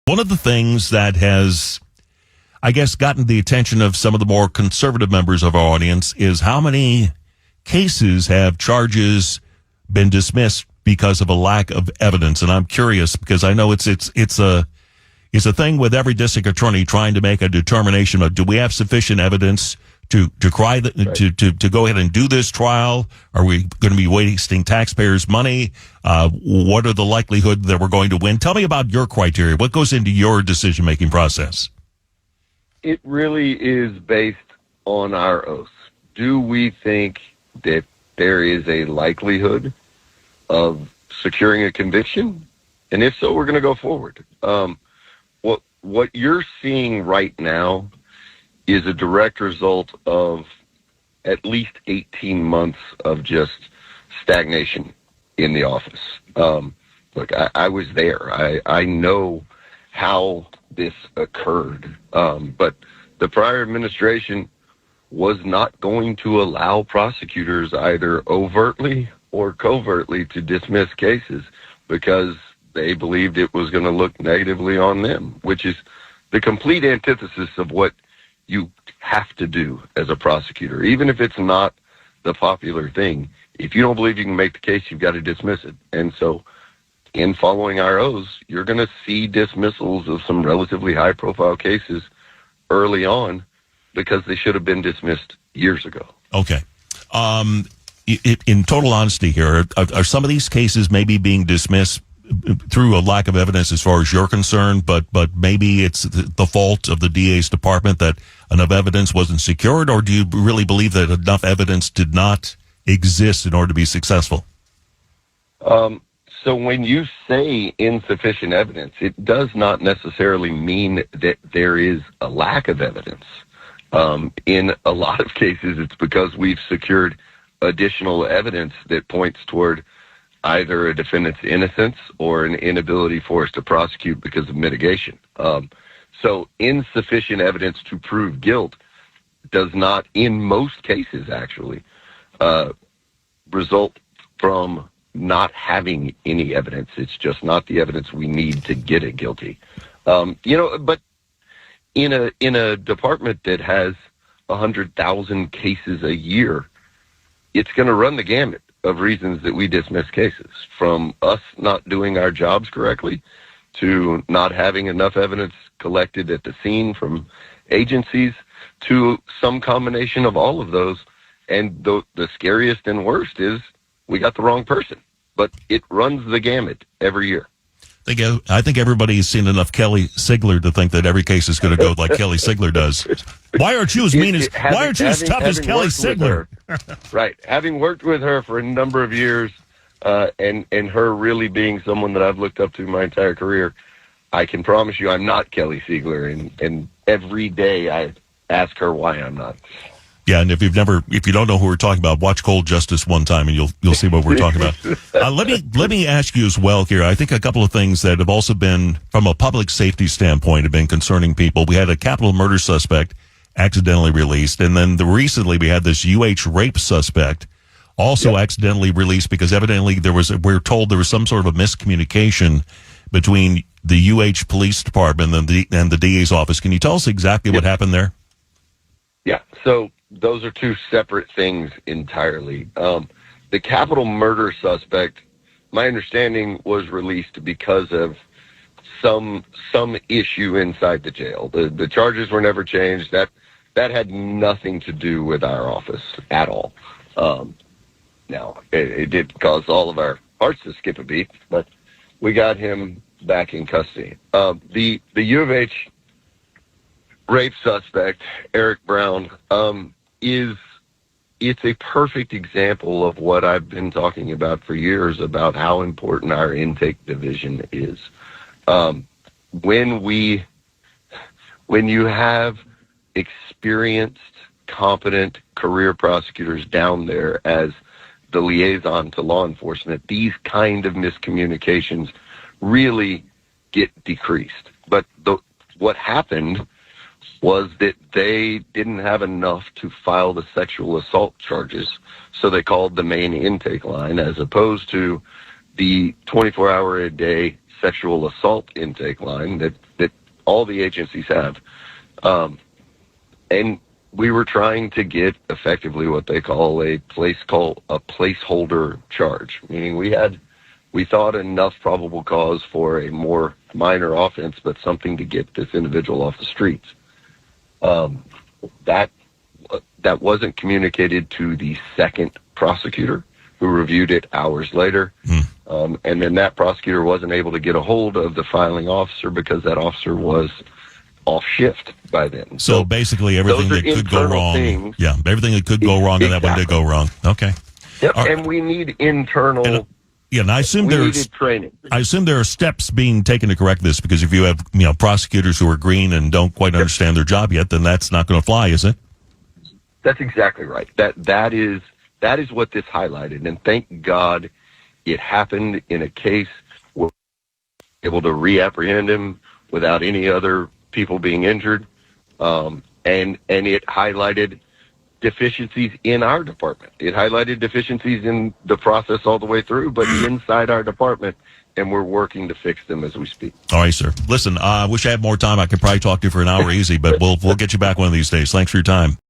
One of the things that has, I guess, gotten the attention of some of the more conservative members of our audience is how many cases have charges been dismissed because of a lack of evidence. And I'm curious because I know it's a thing with every district attorney trying to make a determination of, do we have sufficient evidence to go ahead and do this trial? Are we going to be wasting taxpayers' money? What are the likelihood that we're going to win? Tell me about your criteria. What goes into your decision-making process? It really is based on our oath. Do we think that there is a likelihood of securing a conviction? And if so, we're going to go forward. What you're seeing right now is a direct result of at least 18 months of just stagnation in the office. Look, I was there. I know how this occurred. But the prior administration was not going to allow prosecutors either overtly or covertly to dismiss cases because they believed it was going to look negatively on them, which is the complete antithesis of what you have to do as a prosecutor. Even if it's not the popular thing, if you don't believe you can make the case, you've got to dismiss it. And so in following our oaths, you're going to see dismissals of some relatively high-profile cases early on because they should have been dismissed years ago. Okay. In total honesty here, are some of these cases maybe being dismissed through a lack of evidence as far as you're concerned, but maybe it's the fault of the DA's department that enough evidence wasn't secured, or do you really believe that enough evidence did not exist in order to be successful? So when you say insufficient evidence, it does not necessarily mean that there is a lack of evidence. In a lot of cases, it's because we've secured additional evidence that points toward either a defendant's innocence or an inability for us to prosecute because of mitigation. So insufficient evidence to prove guilt does not, in most cases actually, result from not having any evidence. It's just not the evidence we need to get it guilty. But in a department that has 100,000 cases a year, it's going to run the gamut of reasons that we dismiss cases, from us not doing our jobs correctly to not having enough evidence collected at the scene from agencies to some combination of all of those. And the scariest and worst is we got the wrong person. But it runs the gamut every year. I think everybody's seen enough Kelly Sigler to think that every case is going to go like Kelly Sigler does. Why aren't you as mean as? Why aren't you as tough as Kelly Sigler? Right. Having worked with her for a number of years, and her really being someone that I've looked up to my entire career, I can promise you I'm not Kelly Sigler, and every day I ask her why I'm not. Yeah, and if you don't know who we're talking about, watch Cold Justice one time, and you'll see what we're talking about. Let me ask you as well here. I think a couple of things that have also been, from a public safety standpoint, have been concerning people. We had a capital murder suspect accidentally released, and then recently we had this rape suspect also accidentally released because evidently we're told there was some sort of a miscommunication between the police department and the DA's office. Can you tell us exactly what happened there? Yeah. So those are two separate things entirely. The capital murder suspect, my understanding, was released because of some issue inside the jail. The charges were never changed. That had nothing to do with our office at all. Now, it did cause all of our hearts to skip a beat, but we got him back in custody. The U of H rape suspect, Eric Brown, it's a perfect example of what I've been talking about for years about how important our intake division is. When you have experienced, competent career prosecutors down there as the liaison to law enforcement, these kind of miscommunications really get decreased. But what happened was that they didn't have enough to file the sexual assault charges, so they called the main intake line as opposed to the 24-hour-a-day sexual assault intake line that all the agencies have. And we were trying to get effectively what they call a placeholder charge, meaning we thought enough probable cause for a more minor offense, but something to get this individual off the streets. That wasn't communicated to the second prosecutor, who reviewed it hours later. And then that prosecutor wasn't able to get a hold of the filing officer because that officer was off shift by then. So basically everything that could go wrong. Things. Yeah, everything that could go wrong, and that one did go wrong. Okay. Yep, and we need internal. And I assume there's training. I assume there are steps being taken to correct this, because if you have prosecutors who are green and don't quite understand their job yet, then that's not going to fly, is it? That's exactly right. That is what this highlighted, and thank God it happened in a case where we were able to reapprehend him without any other people being injured, and it highlighted deficiencies in our department. It highlighted deficiencies in the process all the way through, but inside our department, and we're working to fix them as we speak. All right, sir. Listen, I wish I had more time. I could probably talk to you for an hour easy, but we'll get you back one of these days. Thanks for your time.